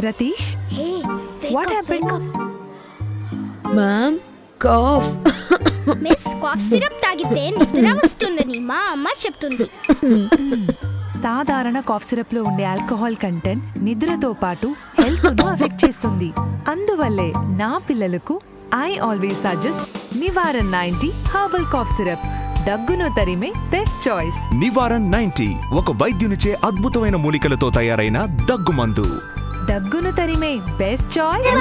Ratheesh, what happened? Ma'am, cough. Miss cough syrup తాగితే నిద్ర వస్తుందని మా అమ్మ చెప్తుంది. సాధారణ కాఫ్ సిరప్ లో ఉండే ఆల్కహాల్ కంటెంట్ నిద్రతో పాటు హెల్త్ ను అఫెక్ట్ చేస్తుంది. అందువల్లే నా పిల్లలకు I always suggest Nivarana 90 herbal cough syrup. దగ్గును తరిమే బెస్ట్ చాయిస్. నివారణ 90 ఒక వైద్యునిచే అద్భుతమైన మూలికలతో తయారైన దగ్గు మందు. దగ్గును తరిమే బెస్ట్ చాయిస్.